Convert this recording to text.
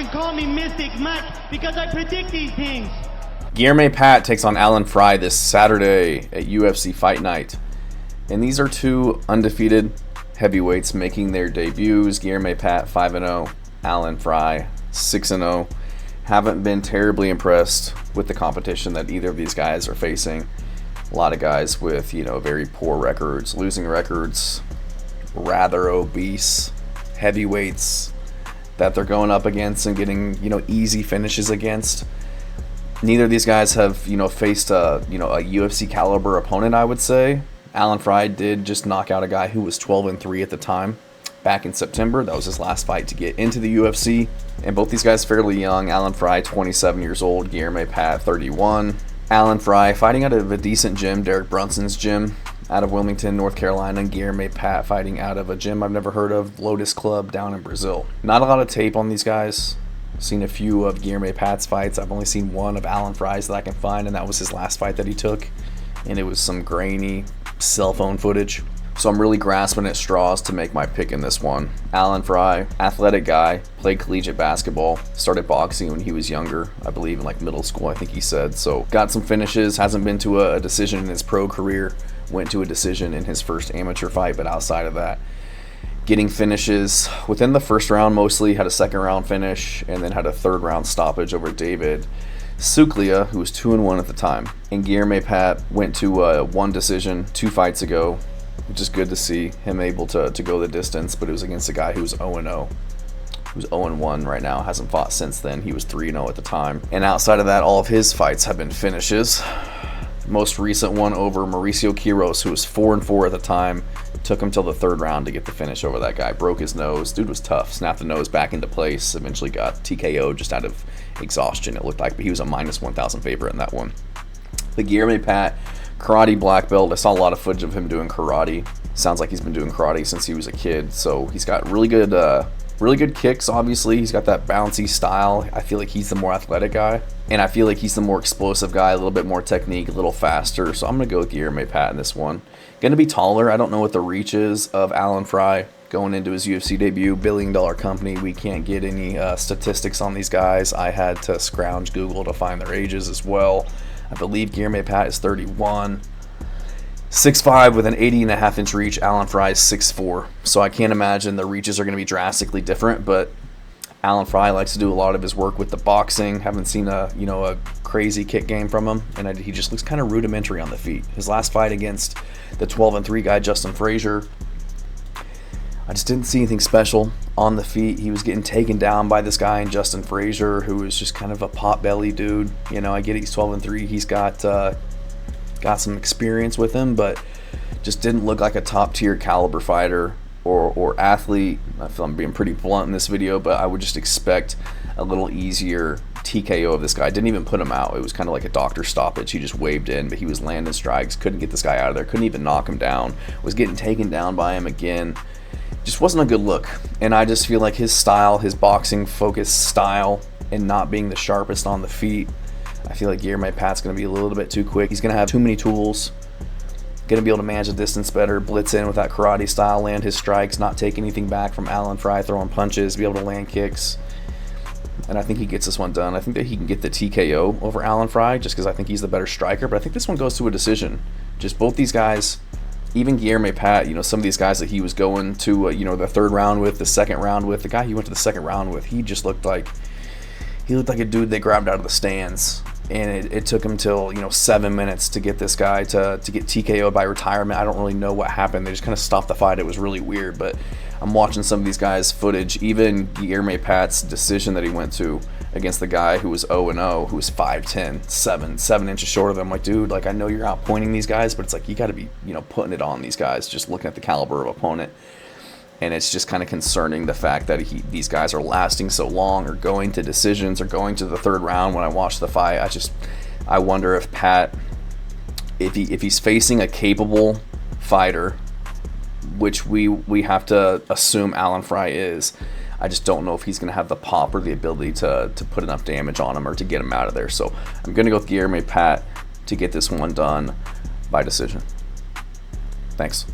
can call me Mystic Mike because I predict these things. Guilherme Pat takes on Alan Frye this Saturday at UFC Fight Night. And these are two undefeated heavyweights making their debuts. Guilherme Pat 5-0, Alan Frye 6-0. Haven't been terribly impressed with the competition that either of these guys are facing. A lot of guys with, very poor records, losing records, rather obese heavyweights that they're going up against and getting, easy finishes against. Neither of these guys have, faced a UFC caliber opponent, I would say. Alan Frye did just knock out a guy who was 12-3 at the time back in September. That was his last fight to get into the UFC. And both these guys fairly young. Alan Frye, 27 years old. Guilherme Pat, 31. Alan Frye fighting out of a decent gym, Derek Brunson's gym, out of Wilmington, North Carolina. And Guilherme Pat fighting out of a gym I've never heard of, Lotus Club down in Brazil. Not a lot of tape on these guys. Seen a few of Guilherme Pat's fights. I've only seen one of Alan Frye's that I can find, and that was his last fight that he took. And it was some grainy cell phone footage. So I'm really grasping at straws to make my pick in this one. Alan Frye, athletic guy, played collegiate basketball, started boxing when he was younger, I believe in middle school, I think he said. So got some finishes, hasn't been to a decision in his pro career, went to a decision in his first amateur fight, but outside of that, getting finishes within the first round mostly, had a second round finish, and then had a third round stoppage over David Suklia, who was 2-1 at the time. And Guilherme Pat went to one decision 2 fights ago, which is good to see him able to go the distance, but it was against a guy who was 0-0. Who's 0-1 right now, hasn't fought since then. He was 3-0 at the time. And outside of that, all of his fights have been finishes. Most recent one over Mauricio Quiros, who was 4-4 at the time. Took him till the third round to get the finish over that guy. Broke his nose. Dude was tough. Snapped the nose back into place. Eventually got TKO just out of exhaustion, it looked like. But he was a minus 1,000 favorite in that one. The Guilherme Pat, karate black belt. I saw a lot of footage of him doing karate. Sounds like he's been doing karate since he was a kid. So he's got really good kicks, obviously. He's got that bouncy style. I feel like he's the more athletic guy. And I feel like he's the more explosive guy, a little bit more technique, a little faster. So I'm going to go with Guilherme Pat in this one. Going to be taller. I don't know what the reach is of Alan Frye going into his UFC debut. $1 billion company. We can't get any statistics on these guys. I had to scrounge Google to find their ages as well. I believe Guilherme Pat is 31. 6'5" with an 80.5-inch reach. Alan Frye is 6'4". So I can't imagine the reaches are going to be drastically different, but Alan Frye likes to do a lot of his work with the boxing. Haven't seen a crazy kick game from him, and he just looks kind of rudimentary on the feet. His last fight against the 12-3 guy, Justin Frazier, I just didn't see anything special on the feet. He was getting taken down by this guy, Justin Frazier, who is just kind of a pot-belly dude. I get it, he's 12-3. He's got some experience with him, but just didn't look like a top-tier caliber fighter or athlete. I feel I'm being pretty blunt in this video, but I would just expect a little easier TKO of this guy. Didn't even put him out. It was kind of like a doctor stoppage. He just waved in, but he was landing strikes. Couldn't get this guy out of there. Couldn't even knock him down. Was getting taken down by him again. Just wasn't a good look. And I just feel like his style, his boxing focused style, and not being the sharpest on the feet, I feel like Guilherme Pat's going to be a little bit too quick. He's going to have too many tools. Going to be able to manage the distance better, blitz in with that karate style, land his strikes, not take anything back from Alan Frye, throwing punches, be able to land kicks. And I think he gets this one done. I think that he can get the TKO over Alan Frye just because I think he's the better striker. But I think this one goes to a decision. Just both these guys, even Guilherme Pat, some of these guys that he was going to, the third round with, the second round with, the guy he went to the second round with, he just looked like a dude they grabbed out of the stands. And it took him till 7 minutes to get this guy to get TKO'd by retirement. I don't really know what happened. They just kind of stopped the fight. It was really weird. But I'm watching some of these guys' footage. Even Guilherme Pat's decision that he went to against the guy who was 0-0, who was 5'10", 7 inches shorter than him. Like, dude, I know you're outpointing these guys, but it's like you got to be putting it on these guys. Just looking at the caliber of opponent. And it's just kind of concerning the fact that these guys are lasting so long or going to decisions or going to the third round. When I watch the fight, I wonder if Pat, if he's facing a capable fighter, which we have to assume Alan Frye is, I just don't know if he's going to have the pop or the ability to put enough damage on him or to get him out of there. So I'm going to go with Guilherme Pat to get this one done by decision. Thanks.